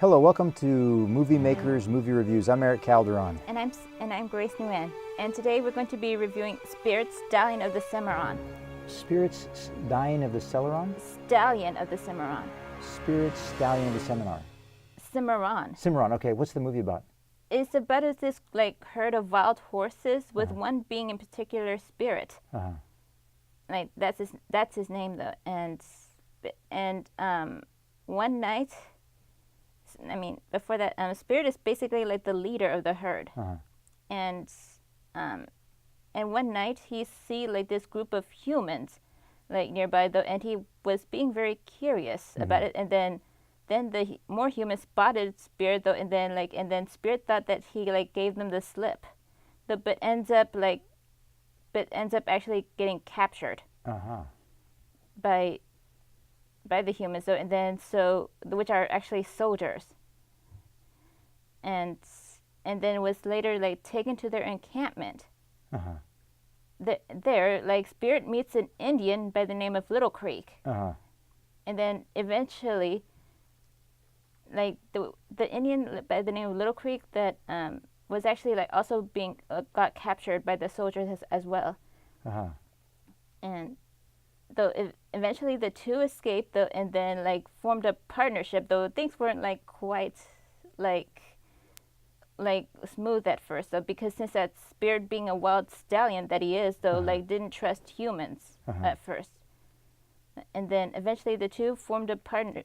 Hello, welcome to MovieMakers Movie Reviews. I'm Erik Calderon. And I'm Grace Nguyen. And today we're going to be reviewing Spirit, Stallion of the Cimarron. Spirits Dying of the Celeron? Stallion of the Cimarron. Spirit Stallion of the Seminar. Cimarron. Cimarron, okay. What's the movie about? It's about this like herd of wild horses with one being in particular spirit. Like that's his name though. And one night, I mean before that, Spirit is basically like the leader of the herd. And one night he see like this group of humans like nearby though, and he was being very curious about it, and then the more humans spotted Spirit though, and then Spirit thought that he like gave them the slip, but ends up actually getting captured by the humans though, and then which are actually soldiers, and then was later like taken to their encampment. There, like Spirit meets an Indian by the name of Little Creek, and then eventually, like the Indian by the name of Little Creek that was actually like also being got captured by the soldiers as well, and though eventually the two escaped though, and then like formed a partnership though things weren't like quite like smooth at first though, because since that Spirit being a wild stallion that he is though, like didn't trust humans at first, and then eventually the two formed a partner.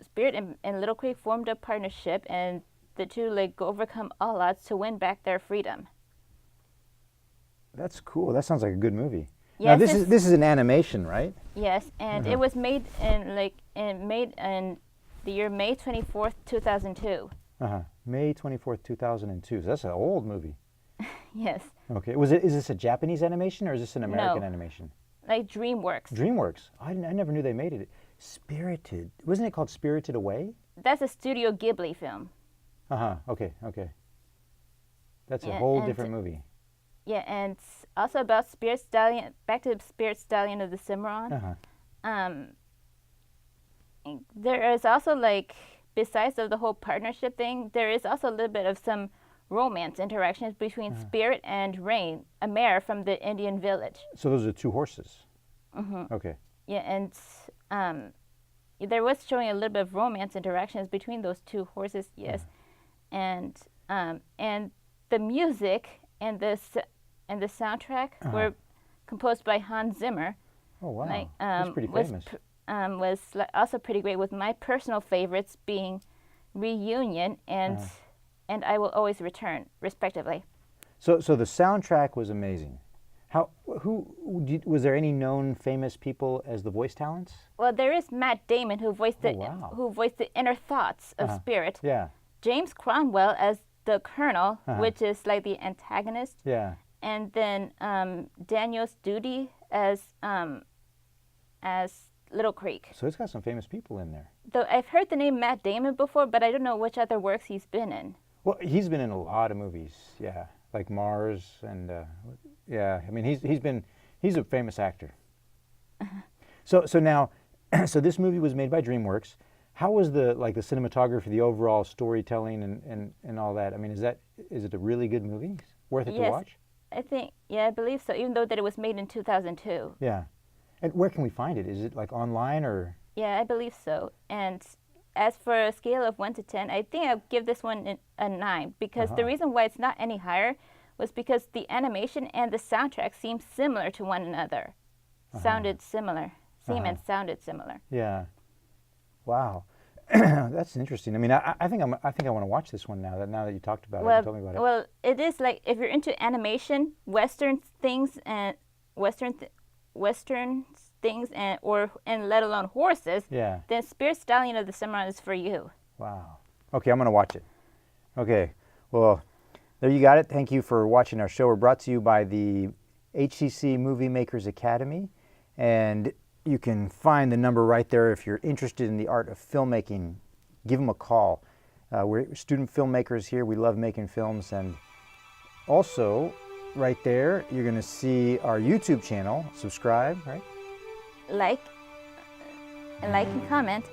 Spirit and Little Creek formed a partnership, and the two like overcome all odds to win back their freedom. That's cool. That sounds like a good movie. Yes, now this is an animation, right? Yes, and it was made in the year May 24th, 2002. May 24th, 2002. So that's an old movie. Yes. Okay. Is this a Japanese animation or is this an American animation? Like DreamWorks. DreamWorks. I never knew they made it. Spirited. Wasn't it called Spirited Away? That's a Studio Ghibli film. Okay. That's a whole different movie. Yeah, and also about Spirit Stallion. Back to Spirit Stallion of the Cimarron. There is also like, besides of the whole partnership thing, there is also a little bit of some romance interactions between Spirit and Rain, a mare from the Indian village. So those are two horses. Okay. Yeah, and there was showing a little bit of romance interactions between those two horses. Yes, and the music and the soundtrack were composed by Hans Zimmer. Oh wow, like, that's pretty famous. Was also pretty great, with my personal favorites being Reunion and I Will Always Return, respectively. So the soundtrack was amazing. Was there any known famous people as the voice talents? Well, there is Matt Damon who voiced the inner thoughts of Spirit. Yeah. James Cromwell as the Colonel, which is like the antagonist. Yeah. And then Daniel Studi as Little Creek. So it's got some famous people in there. Though I've heard the name Matt Damon before, but I don't know which other works he's been in. Well, he's been in a lot of movies, yeah, like Mars, and yeah. I mean, he's a famous actor. So now, so this movie was made by DreamWorks. How was the cinematography, the overall storytelling, and all that? I mean, is it a really good movie? Worth it to watch? I believe so. Even though that it was made in 2002. Yeah. And where can we find it? Is it like online or? Yeah, I believe so. And as for a scale of 1 to 10, I think I'll give this one a 9, because the reason why it's not any higher was because the animation and the soundtrack seemed similar to one another. Sounded similar. And sounded similar. Yeah. Wow. That's interesting. I mean, I think I want to watch this one now that you talked about it and told me about it. Well, it is like, if you're into animation, Western things and let alone horses, then Spirit Stallion of the Cimarron is for you. Wow. Okay, I'm going to watch it. Okay. Well, there you got it. Thank you for watching our show. We're brought to you by the HCC Movie Makers Academy, and you can find the number right there if you're interested in the art of filmmaking. Give them a call. We're student filmmakers here. We love making films, and also right there you're going to see our YouTube channel. Subscribe, right? Like and comment.